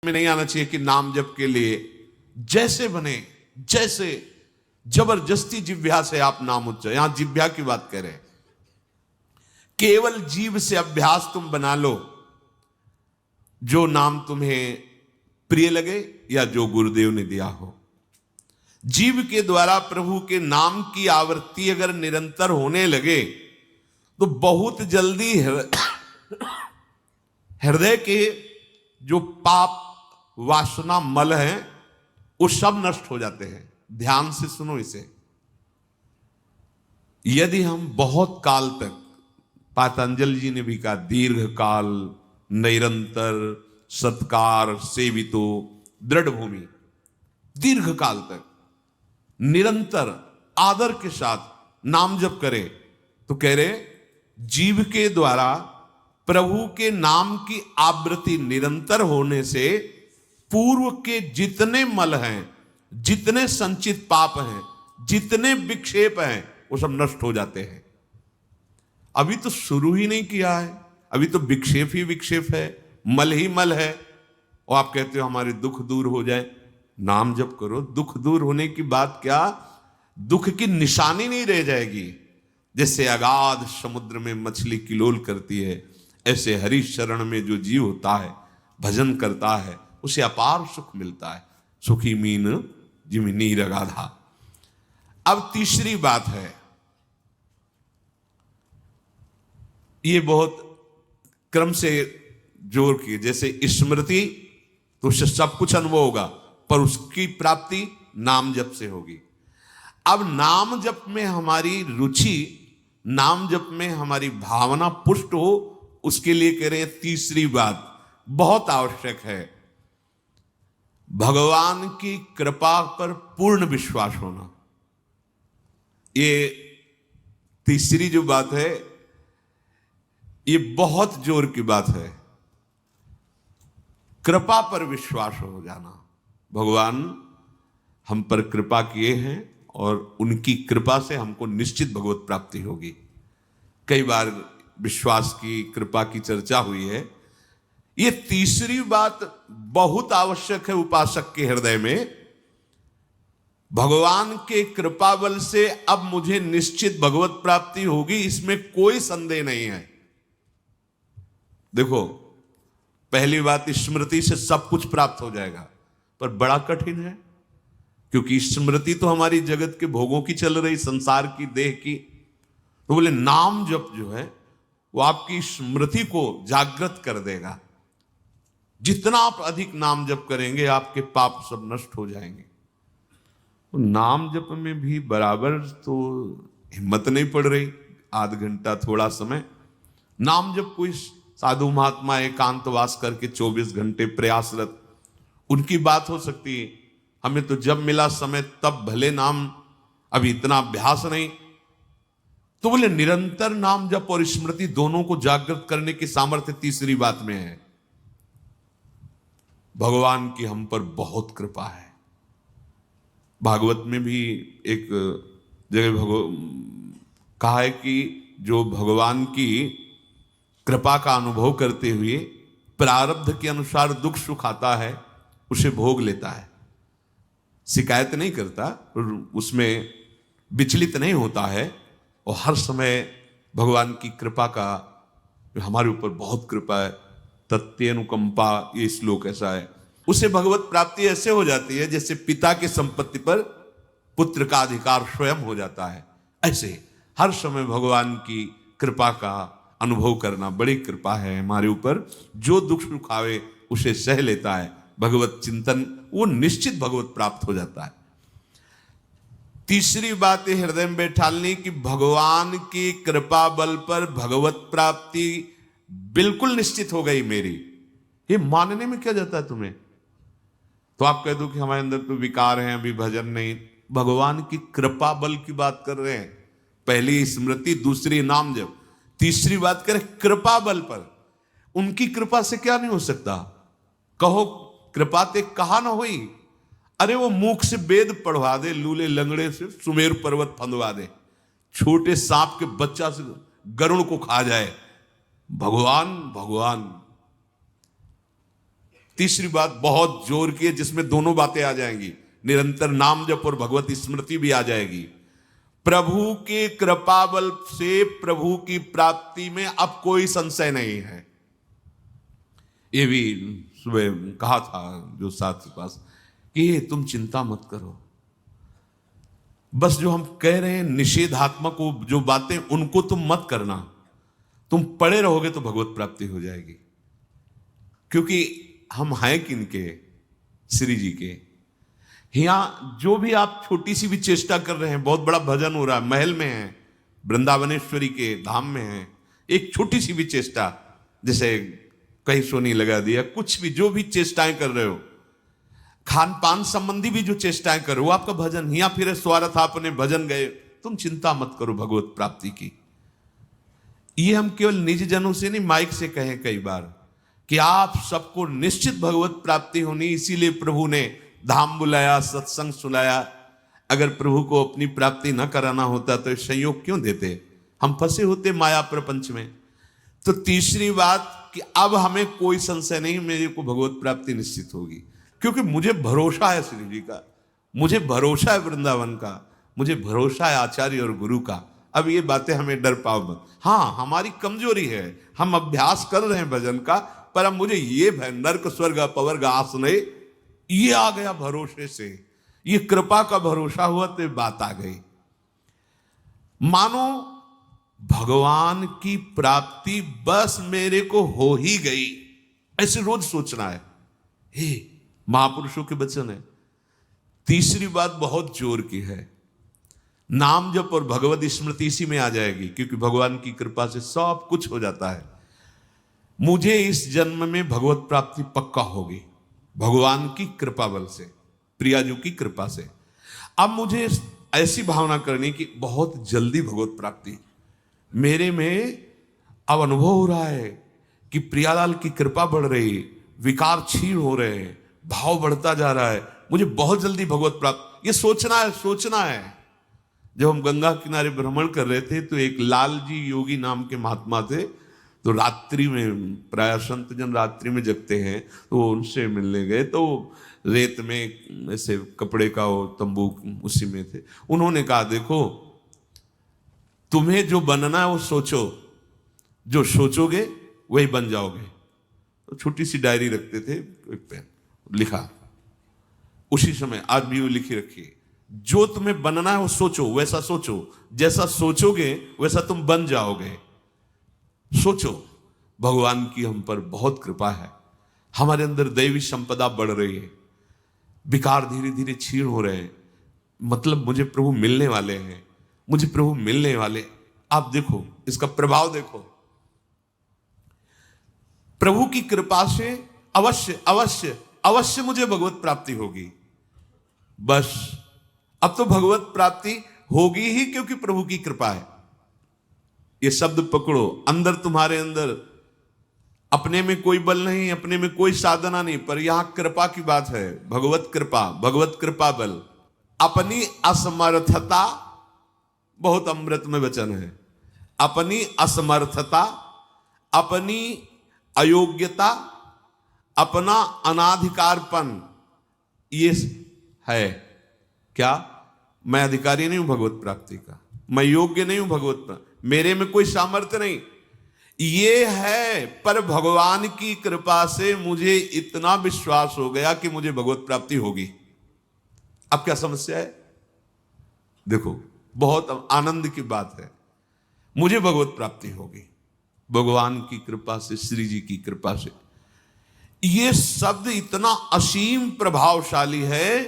में नहीं आना चाहिए कि नाम जप के लिए जैसे बने, जैसे जबरदस्ती जिह्वा से आप नाम उच्चारण, यहां जिह्वा की बात करें, केवल जीव से अभ्यास तुम बना लो, जो नाम तुम्हें प्रिय लगे या जो गुरुदेव ने दिया हो। जीव के द्वारा प्रभु के नाम की आवृत्ति अगर निरंतर होने लगे तो बहुत जल्दी हृदय के जो पाप वासना मल हैं वो सब नष्ट हो जाते हैं। ध्यान से सुनो इसे। यदि हम बहुत काल तक, पतंजलि जी ने भी कहा, दीर्घ काल निरंतर सत्कार सेवितो दृढ़ भूमि, दीर्घ काल तक निरंतर आदर के साथ नाम जप करे, तो कह रहे जीव के द्वारा प्रभु के नाम की आवृत्ति निरंतर होने से पूर्व के जितने मल हैं, जितने संचित पाप हैं, जितने विक्षेप हैं, वो सब नष्ट हो जाते हैं। अभी तो शुरू ही नहीं किया है, अभी तो विक्षेप ही विक्षेप है, मल ही मल है, और आप कहते हो हमारे दुख दूर हो जाए। नाम जप करो, दुख दूर होने की बात क्या, दुख की निशानी नहीं रह जाएगी। जैसे अगाध समुद्र में मछली किलोल करती है, ऐसे हरि शरण में जो जीव होता है, भजन करता है, उसे अपार सुख मिलता है। सुखी मीन जिमि नीर अगाधा। अब तीसरी बात है, ये बहुत क्रम से जोर की, जैसे स्मृति तो उससे सब कुछ अनुभव होगा, पर उसकी प्राप्ति नाम जप से होगी। अब नाम जप में हमारी रुचि, नाम जप में हमारी भावना पुष्ट हो, उसके लिए कह रहे हैं तीसरी बात बहुत आवश्यक है, भगवान की कृपा पर पूर्ण विश्वास होना। ये तीसरी जो बात है, ये बहुत जोर की बात है। कृपा पर विश्वास हो जाना, भगवान हम पर कृपा किए हैं और उनकी कृपा से हमको निश्चित भगवत प्राप्ति होगी। कई बार विश्वास की, कृपा की चर्चा हुई है। ये तीसरी बात बहुत आवश्यक है उपासक के हृदय में। भगवान के कृपा बल से अब मुझे निश्चित भगवत प्राप्ति होगी, इसमें कोई संदेह नहीं है। देखो, पहली बात, स्मृति से सब कुछ प्राप्त हो जाएगा, पर बड़ा कठिन है, क्योंकि स्मृति तो हमारी जगत के भोगों की चल रही, संसार की, देह की। तो बोले नाम जप जो है वो आपकी स्मृति को जागृत कर देगा। जितना आप अधिक नाम जप करेंगे, आपके पाप सब नष्ट हो जाएंगे। तो नाम जप में भी बराबर तो हिम्मत नहीं पड़ रही, आध घंटा थोड़ा समय। नाम जप कोई साधु महात्मा एकांतवास करके 24 घंटे प्रयासरत, उनकी बात हो सकती है। हमें तो जब मिला समय तब भले नाम, अभी इतना अभ्यास नहीं। तो बोले निरंतर नाम जप और स्मृति दोनों को जागृत करने की सामर्थ्य तीसरी बात में है। भगवान की हम पर बहुत कृपा है। भागवत में भी एक जगह कहा है कि जो भगवान की कृपा का अनुभव करते हुए प्रारब्ध के अनुसार दुख सुख आता है, उसे भोग लेता है, शिकायत नहीं करता, उसमें विचलित नहीं होता है, और हर समय भगवान की कृपा का, हमारे ऊपर बहुत कृपा है, तत्यनुकंपा, ये श्लोक ऐसा है। उसे भगवत प्राप्ति ऐसे हो जाती है जैसे पिता की संपत्ति पर पुत्र का अधिकार स्वयं हो जाता है। ऐसे हर समय भगवान की कृपा का अनुभव करना बड़ी कृपा है हमारे ऊपर। जो दुख सुख आवे उसे सह लेता है, भगवत चिंतन, वो निश्चित भगवत प्राप्त हो जाता है। तीसरी बात हृदय में बैठालनी कि भगवान की कृपा बल पर भगवत प्राप्ति बिल्कुल निश्चित हो गई मेरी। ये मानने में क्या जाता है तुम्हें? तो आप कह दो कि हमारे अंदर तो विकार हैं, अभी भजन नहीं। भगवान की कृपा बल की बात कर रहे हैं। पहली स्मृति, दूसरी नाम जप, तीसरी बात करें कृपा बल पर। उनकी कृपा से क्या नहीं हो सकता? कहो कृपा ते कहा ना हुई। अरे वो मूक से वेद पढ़वा दे, लूले लंगड़े से सुमेर पर्वत फंदवा दे, छोटे सांप के बच्चा से गरुड़ को खा जाए। भगवान भगवान तीसरी बात बहुत जोर की है, जिसमें दोनों बातें आ जाएंगी, निरंतर नाम जप और भगवत स्मृति भी आ जाएगी। प्रभु के कृपा बल से प्रभु की प्राप्ति में अब कोई संशय नहीं है। ये भी सुबह कहा था जो साथ के पास कि तुम चिंता मत करो, बस जो हम कह रहे हैं निषेधात्मक जो बातें उनको तुम मत करना, तुम पड़े रहोगे तो भगवत प्राप्ति हो जाएगी। क्योंकि हम हैं किनके? श्री जी के। यहां जो भी आप छोटी सी भी चेष्टा कर रहे हैं, बहुत बड़ा भजन हो रहा है, महल में है, वृंदावनेश्वरी के धाम में है, एक छोटी सी भी चेष्टा, जैसे कहीं सोनी लगा दिया, कुछ भी जो भी चेष्टाएं कर रहे हो, खान पान संबंधी भी जो चेष्टाएं करो, वो आपका भजन। या फिर स्वार्थ आपने भजन गए, तुम चिंता मत करो भगवत प्राप्ति की। ये हम केवल निज जनों से नहीं, माइक से कहें कई बार कि आप सबको निश्चित भगवत प्राप्ति होनी, इसीलिए प्रभु ने धाम बुलाया, सत्संग सुनाया। अगर प्रभु को अपनी प्राप्ति न कराना होता तो संयोग क्यों देते? हम फंसे होते माया प्रपंच में। तो तीसरी बात कि अब हमें कोई संशय नहीं, मेरे को भगवत प्राप्ति निश्चित होगी, क्योंकि मुझे भरोसा है श्री जी का, मुझे भरोसा है वृंदावन का, मुझे भरोसा है आचार्य और गुरु का। अब ये बातें हमें डर पाओ मत। हाँ, हमारी कमजोरी है, हम अभ्यास कर रहे हैं भजन का, पर अब मुझे ये नर्क स्वर्ग अपवर्ग आसने ये आ गया भरोसे से, ये कृपा का भरोसा हुआ तो ये बात आ गई। मानो भगवान की प्राप्ति बस मेरे को हो ही गई, ऐसे रोज सोचना है। हे महापुरुषों के वचन है। तीसरी बात बहुत जोर की है, नाम जप और भगवत स्मृति इसी में आ जाएगी, क्योंकि भगवान की कृपा से सब कुछ हो जाता है। मुझे इस जन्म में भगवत प्राप्ति पक्का होगी, भगवान की कृपा बल से, प्रियाजू की कृपा से। अब मुझे ऐसी भावना करनी कि बहुत जल्दी भगवत प्राप्ति मेरे में अब अनुभव हो रहा है कि प्रियालाल की कृपा बढ़ रही, विकार क्षीण हो रहे हैं, भाव बढ़ता जा रहा है, मुझे बहुत जल्दी भगवत प्राप्त, ये सोचना है। जब हम गंगा किनारे भ्रमण कर रहे थे तो एक लाल जी योगी नाम के महात्मा थे, तो रात्रि में, प्राय संत जन रात्रि में जगते हैं, तो उनसे मिलने गए, तो रेत में ऐसे कपड़े का वो तंबू उसी में थे। उन्होंने कहा देखो, तुम्हें जो बनना है वो सोचो, जो सोचोगे वही बन जाओगे। तो छोटी सी डायरी रखते थे, एक पेन लिखा, उसी समय आज भी वो लिखी रखिए, जो तुम्हें बनना है वो सोचो, वैसा सोचो, जैसा सोचोगे वैसा तुम बन जाओगे। सोचो, भगवान की हम पर बहुत कृपा है, हमारे अंदर दैवी संपदा बढ़ रही है, विकार धीरे धीरे क्षीण हो रहे हैं, मतलब मुझे प्रभु मिलने वाले हैं, मुझे प्रभु मिलने वाले। आप देखो इसका प्रभाव देखो, प्रभु की कृपा से अवश्य अवश्य अवश्य मुझे भगवत प्राप्ति होगी। बस अब तो भगवत प्राप्ति होगी ही, क्योंकि प्रभु की कृपा है। ये शब्द पकड़ो, अंदर तुम्हारे अंदर अपने में कोई बल नहीं, अपने में कोई साधना नहीं, पर यहां कृपा की बात है, भगवत कृपा बल। अपनी असमर्थता, बहुत अमृत में वचन है, अपनी असमर्थता, अपनी अयोग्यता, अपना अनाधिकारपन, ये है क्या? मैं अधिकारी नहीं हूं भगवत प्राप्ति का, मैं योग्य नहीं हूं भगवत प्राप्ति, मेरे में कोई सामर्थ्य नहीं, ये है। पर भगवान की कृपा से मुझे इतना विश्वास हो गया कि मुझे भगवत प्राप्ति होगी। अब क्या समस्या है? देखो, बहुत आनंद की बात है, मुझे भगवत प्राप्ति होगी भगवान की कृपा से, श्री जी की कृपा से। ये शब्द इतना असीम प्रभावशाली है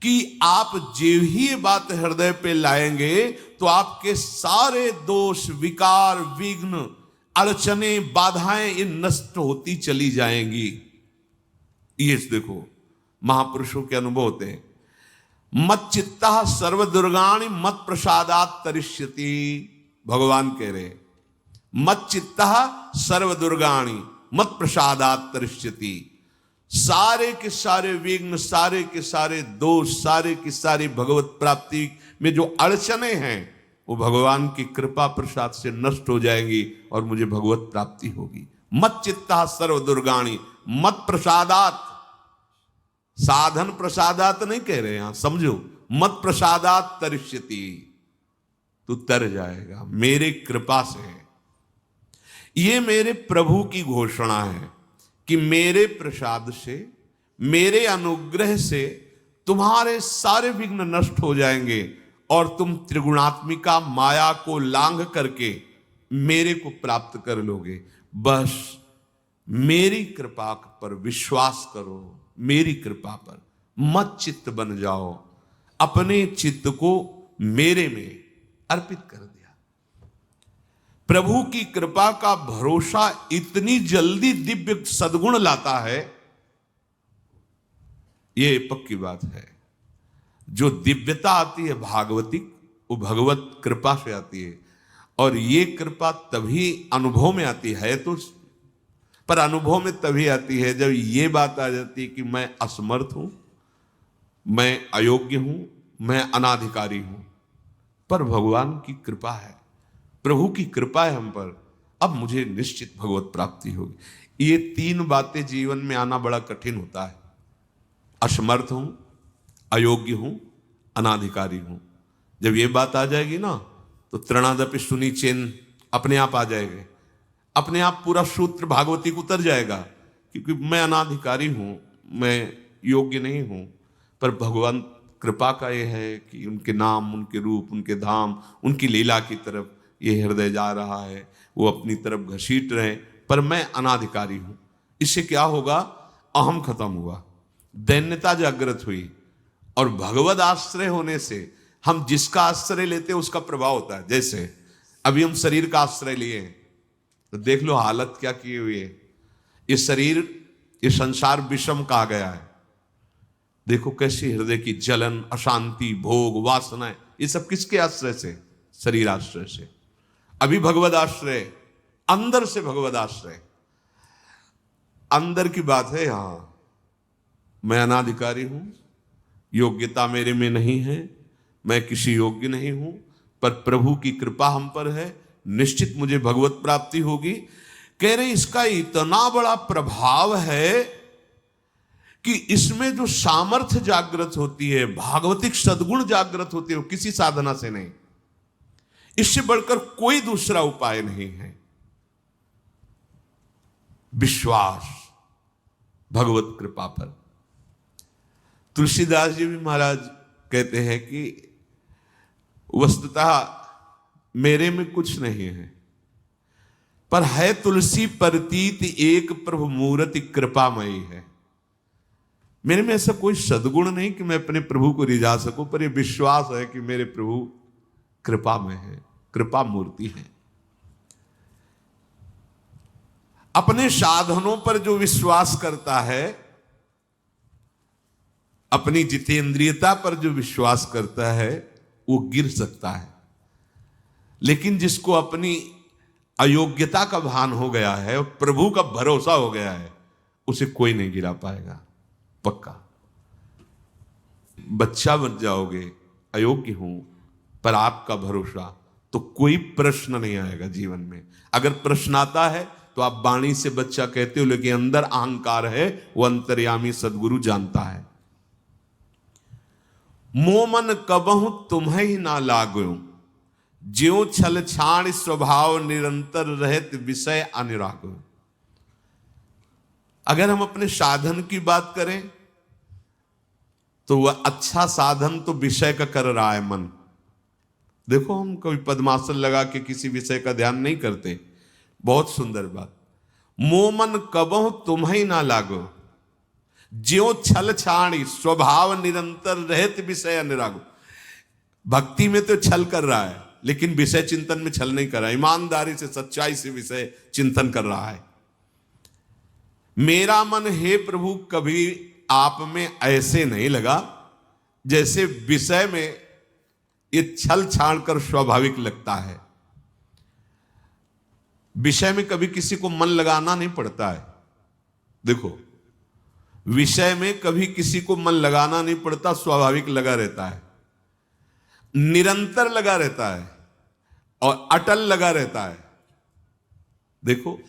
कि आप जो ही ये बात हृदय पे लाएंगे तो आपके सारे दोष, विकार, विघ्न, अड़चने, बाधाएं ये नष्ट होती चली जाएंगी। ये देखो महापुरुषों के अनुभव होते हैं। मत चित्ता सर्व दुर्गाणि मत प्रसादात तरिष्यति, भगवान कह रहे, मत चित्ता सर्व दुर्गाणि मत प्रसादात तरिष्यति। सारे के सारे विघ्न, सारे के सारे दोष, सारे की सारी भगवत प्राप्ति में जो अड़चने हैं वो भगवान की कृपा प्रसाद से नष्ट हो जाएंगी और मुझे भगवत प्राप्ति होगी। मत चित्ता सर्व दुर्गाणि मत प्रसादात, साधन प्रसादात नहीं कह रहे यहां, समझो, मत प्रसादात तरिष्यति, तू तर जाएगा मेरे कृपा से। ये मेरे प्रभु की घोषणा है कि मेरे प्रसाद से, मेरे अनुग्रह से तुम्हारे सारे विघ्न नष्ट हो जाएंगे और तुम त्रिगुणात्मिका माया को लांघ करके मेरे को प्राप्त कर लोगे। बस मेरी कृपा पर विश्वास करो, मेरी कृपा पर मत चित्त बन जाओ। अपने चित्त को मेरे में अर्पित कर दिया। प्रभु की कृपा का भरोसा इतनी जल्दी दिव्य सद्गुण लाता है, ये पक्की बात है। जो दिव्यता आती है भागवतिक, वो भगवत कृपा से आती है, और ये कृपा तभी अनुभव में आती है तो, पर अनुभव में तभी आती है जब ये बात आ जाती है कि मैं असमर्थ हूं, मैं अयोग्य हूं, मैं अनाधिकारी हूं, पर भगवान की कृपा है, प्रभु की कृपा है हम पर, अब मुझे निश्चित भगवत प्राप्ति होगी। ये तीन बातें जीवन में आना बड़ा कठिन होता है। असमर्थ हूं, अयोग्य हूं, अनाधिकारी हूं। जब ये बात आ जाएगी ना तो तृणादपि सुनी चिन्ह अपने आप आ जाएंगे, अपने आप पूरा सूत्र भागवती को उतर जाएगा, क्योंकि मैं अनाधिकारी हूं, मैं योग्य नहीं हूं, पर भगवान कृपा का ये है कि उनके नाम, उनके रूप, उनके धाम, उनकी लीला की तरफ ये हृदय जा रहा है, वो अपनी तरफ घसीट रहे, पर मैं अनाधिकारी हूं। इससे क्या होगा? अहम खत्म हुआ, दैन्यता जागृत हुई, और भगवद आश्रय होने से हम जिसका आश्रय लेते हैं उसका प्रभाव होता है। जैसे अभी हम शरीर का आश्रय लिए तो देख लो हालत क्या की हुई है। ये शरीर, ये संसार विषम कहा गया है। देखो कैसी हृदय की जलन, अशांति, भोग, वासनाएं, ये सब किसके आश्रय से? शरीर आश्रय से। अभी भगवद आश्रय, अंदर से भगवद आश्रय, अंदर की बात है। यहां मैं अनाधिकारी हूं, योग्यता मेरे में नहीं है, मैं किसी योग्य नहीं हूं, पर प्रभु की कृपा हम पर है, निश्चित मुझे भगवत प्राप्ति होगी। कह रहे इसका इतना बड़ा प्रभाव है कि इसमें जो सामर्थ्य जागृत होती है, भागवतिक सद्गुण जागृत होती है, वो किसी साधना से नहीं, इससे बढ़कर कोई दूसरा उपाय नहीं है। विश्वास भगवत कृपा पर। तुलसीदास जी भी महाराज कहते हैं कि वस्तुतः मेरे में कुछ नहीं है, पर है तुलसी प्रतीत एक प्रभु मूर्ति कृपामयी है। मेरे में ऐसा कोई सद्गुण नहीं कि मैं अपने प्रभु को रिझा सकूं, पर यह विश्वास है कि मेरे प्रभु कृपा में है, कृपा मूर्ति है। अपने साधनों पर जो विश्वास करता है, अपनी जितेंद्रियता पर जो विश्वास करता है, वो गिर सकता है, लेकिन जिसको अपनी अयोग्यता का भान हो गया है और प्रभु का भरोसा हो गया है, उसे कोई नहीं गिरा पाएगा, पक्का। बच्चा बन जाओगे, अयोग्य हूं, पर आपका भरोसा, तो कोई प्रश्न नहीं आएगा जीवन में। अगर प्रश्न आता है तो आप वाणी से बच्चा कहते हो, लेकिन अंदर अहंकार है, वो अंतर्यामी सदगुरु जानता है। मोमन कबहु तुम्हें ही ना लागो, ज्यों छल छाण स्वभाव निरंतर रहत विषय अनुराग। अगर हम अपने साधन की बात करें तो वह अच्छा साधन तो विषय का कर रहा है मन। देखो हम कभी पद्मासन लगा के किसी विषय का ध्यान नहीं करते, बहुत सुंदर बात। मोमन कबहु तुम्हें ना लागो, ज्यों छल छाणी स्वभाव निरंतर रहत विषय अनुराग। भक्ति में तो छल कर रहा है, लेकिन विषय चिंतन में छल नहीं कर रहा है, ईमानदारी से, सच्चाई से विषय चिंतन कर रहा है। मेरा मन हे प्रभु कभी आप में ऐसे नहीं लगा जैसे विषय में ये छल छाड़ कर स्वाभाविक लगता है। विषय में कभी किसी को मन लगाना नहीं पड़ता है। देखो, विषय में कभी किसी को मन लगाना नहीं पड़ता, स्वाभाविक लगा रहता है, निरंतर लगा रहता है और अटल लगा रहता है। देखो,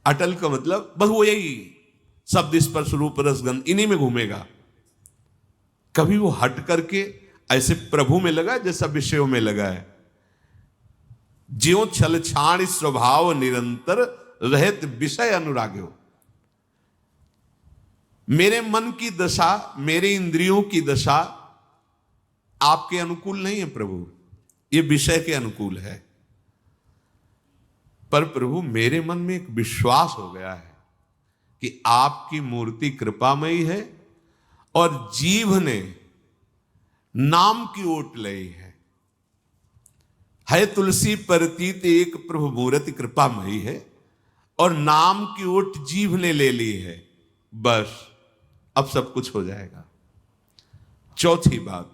अटल का मतलब बस वो यही शब्द स्पर्श रूप रसगंध इन्हीं में घूमेगा। कभी वो हट करके ऐसे प्रभु में लगा जैसा विषयों में लगा है। ज्यों छल छाण स्वभाव निरंतर रहत विषय अनुराग्यो। मेरे मन की दशा, मेरे इंद्रियों की दशा आपके अनुकूल नहीं है प्रभु, ये विषय के अनुकूल है। पर प्रभु मेरे मन में एक विश्वास हो गया है कि आपकी मूर्ति कृपामयी है और जीभ ने नाम की ओट ली है तुलसी परतीत एक प्रभु मूर्ति कृपामयी है और नाम की ओट जीभ ने ले ली है। बस अब सब कुछ हो जाएगा। चौथी बात,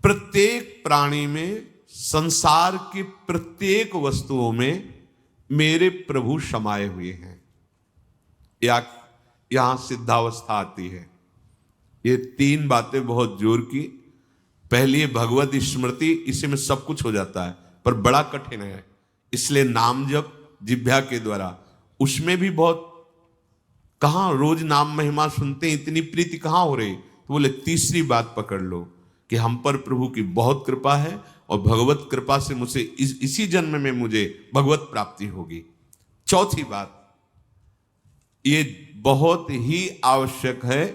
प्रत्येक प्राणी में, संसार की प्रत्येक वस्तुओं में मेरे प्रभु समाये हुए हैं। यहां सिद्धावस्था आती है। ये तीन बातें बहुत जोर की। पहली भगवत स्मृति, इसी में सब कुछ हो जाता है, पर बड़ा कठिन है। इसलिए नाम जप जिह्वा के द्वारा, उसमें भी बहुत, कहां रोज नाम महिमा सुनते हैं, इतनी प्रीति कहां हो रही। तो बोले तीसरी बात पकड़ लो कि हम पर प्रभु की बहुत कृपा है और भगवत कृपा से मुझे इसी जन्म में मुझे भगवत प्राप्ति होगी। चौथी बात, ये बहुत ही आवश्यक है,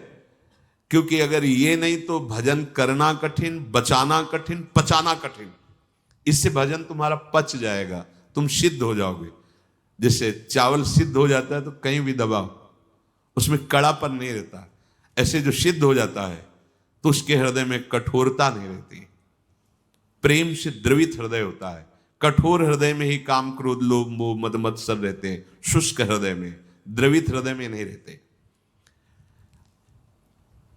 क्योंकि अगर ये नहीं तो भजन करना कठिन, बचाना कठिन, पचाना कठिन। इससे भजन तुम्हारा पच जाएगा, तुम सिद्ध हो जाओगे। जैसे चावल सिद्ध हो जाता है तो कहीं भी दबाओ, उसमें कड़ापन नहीं रहता। ऐसे जो सिद्ध हो जाता है तो उसके हृदय में कठोरता नहीं रहती। प्रेम से द्रवित हृदय होता है। कठोर हृदय में ही काम क्रोध लोभ मोह मद मत्सर रहते हैं। शुष्क हृदय में, द्रवित हृदय में नहीं रहते।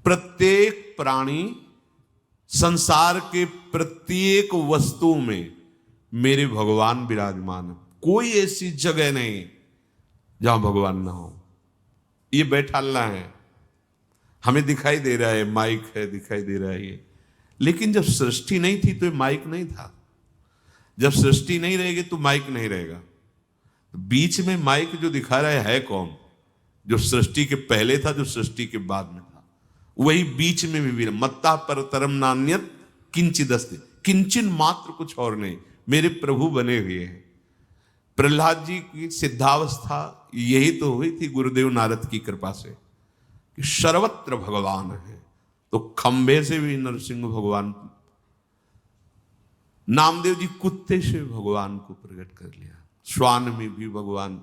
प्रत्येक प्राणी, संसार के प्रत्येक वस्तु में मेरे भगवान विराजमान है। कोई ऐसी जगह नहीं जहां भगवान ना हो। ये बैठालना है, हमें दिखाई दे रहा है, माइक है, दिखाई दे रहा है ये, लेकिन जब सृष्टि नहीं थी तो ये माइक नहीं था। जब सृष्टि नहीं रहेगी तो माइक नहीं रहेगा। बीच में माइक जो दिखा रहा है कौन? जो सृष्टि के पहले था, जो सृष्टि के बाद में था, वही बीच में भी। मत्ता पर तरम नान्यत किंचित अस्ति, किंचन मात्र कुछ और नहीं, मेरे प्रभु बने हुए हैं। प्रहलाद जी की सिद्धावस्था यही तो हुई थी गुरुदेव नारद की कृपा से, कि सर्वत्र भगवान है। तो खंबे से भी नरसिंह भगवान, नामदेव जी कुत्ते से भगवान को प्रकट कर लिया, श्वान में भी भगवान,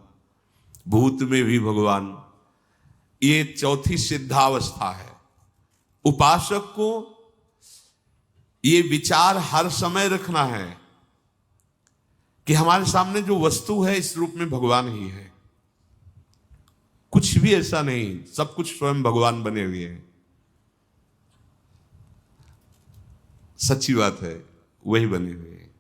भूत में भी भगवान। ये चौथी सिद्धावस्था है। उपासक को ये विचार हर समय रखना है कि हमारे सामने जो वस्तु है इस रूप में भगवान ही है, कुछ भी ऐसा नहीं, सब कुछ स्वयं भगवान बने हुए हैं। सच्ची बात है, वही बने हुए हैं।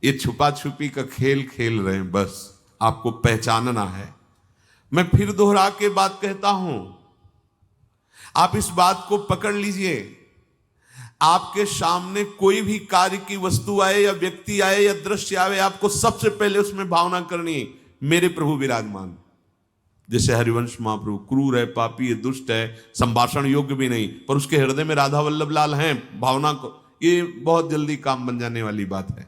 ये छुपा छुपी का खेल खेल रहे हैं, बस आपको पहचानना है। मैं फिर दोहरा के बात कहता हूं, आप इस बात को पकड़ लीजिए। आपके सामने कोई भी कार्य की वस्तु आए या व्यक्ति आए या दृश्य आए, आपको सबसे पहले उसमें भावना करनी है, मेरे प्रभु विराजमान। जैसे हरिवंश महाप्रभु क्रूर है, पापी है, दुष्ट है, संभाषण योग्य भी नहीं, पर उसके हृदय में राधा वल्लभ लाल हैं, भावना को, ये बहुत जल्दी काम बन जाने वाली बात है।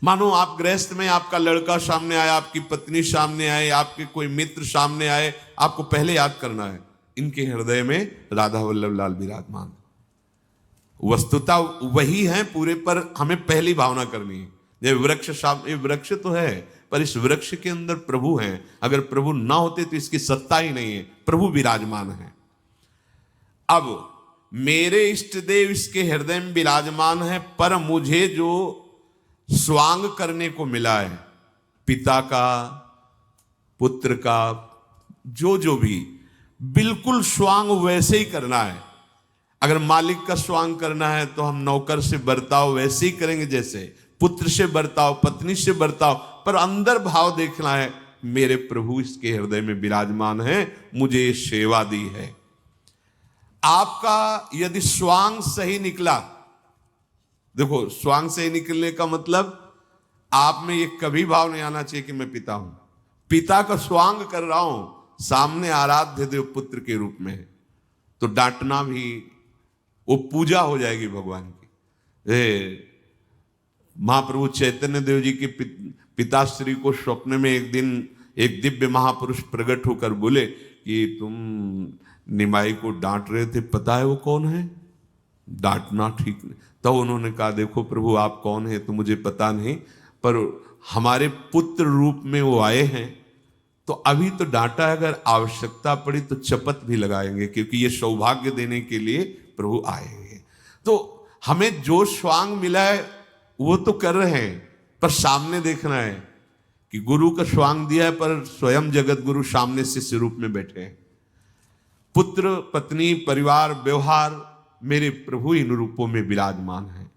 मानो आप गृहस्थ में, आपका लड़का सामने आया, आपकी पत्नी सामने आए, आपके कोई मित्र सामने आए, आपको पहले याद करना है इनके हृदय में राधा वल्लभ लाल विराजमान। वस्तुता वही है पूरे, पर हमें पहली भावना करनी है। जब वृक्ष, ये वृक्ष तो है, पर इस वृक्ष के अंदर प्रभु हैं। अगर प्रभु ना होते तो इसकी सत्ता ही नहीं है, प्रभु विराजमान है। अब मेरे इष्ट देव इसके हृदय में विराजमान है, पर मुझे जो स्वांग करने को मिला है, पिता का, पुत्र का, जो भी, बिल्कुल स्वांग वैसे ही करना है। अगर मालिक का स्वांग करना है तो हम नौकर से बर्ताव वैसे ही करेंगे, जैसे पुत्र से बर्ताव, पत्नी से बर्ताव, पर अंदर भाव देखना है, मेरे प्रभु इसके हृदय में विराजमान है, मुझे सेवा दी है। आपका यदि स्वांग सही निकला, देखो स्वांग सही निकलने का मतलब आप में ये कभी भाव नहीं आना चाहिए कि मैं पिता हूं, पिता का स्वांग कर रहा हूं, सामने आराध्य देव पुत्र के रूप में है, तो डांटना भी वो पूजा हो जाएगी भगवान की। महाप्रभु चैतन्य देव जी के पिताश्री को स्वप्न में एक दिन एक दिव्य महापुरुष प्रकट होकर बोले कि तुम निमाई को डांट रहे थे, पता है वो कौन है? डांटना ठीक नहीं। तो उन्होंने कहा देखो प्रभु आप कौन है तो मुझे पता नहीं, पर हमारे पुत्र रूप में वो आए हैं, तो अभी तो डांटा है, अगर आवश्यकता पड़ी तो चपत भी लगाएंगे, क्योंकि ये सौभाग्य देने के लिए प्रभु आए हैं। तो हमें जो स्वांग मिला है वो तो कर रहे हैं, पर सामने देखना है कि गुरु का स्वांग दिया है, पर स्वयं जगत गुरु सामने शिष्य रूप में बैठे हैं। पुत्र पत्नी परिवार व्यवहार मेरे प्रभु इन रूपों में विराजमान है।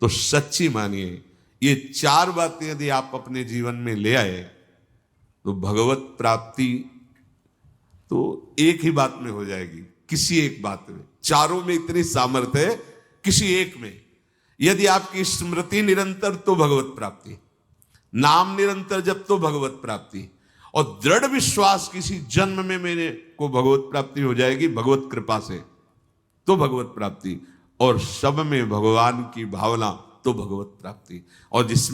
तो सच्ची मानिए ये चार बातें यदि आप अपने जीवन में ले आए तो भगवत प्राप्ति तो एक ही बात में हो जाएगी, किसी एक बात में। चारों में इतनी सामर्थ्य है, किसी एक में यदि आपकी स्मृति निरंतर तो भगवत प्राप्ति, नाम निरंतर जब तो भगवत प्राप्ति, और दृढ़ विश्वास किसी जन्म में मेरे को भगवत प्राप्ति हो जाएगी भगवत कृपा से, तो भगवत प्राप्ति, और सब में भगवान की भावना तो भगवत प्राप्ति। और जिस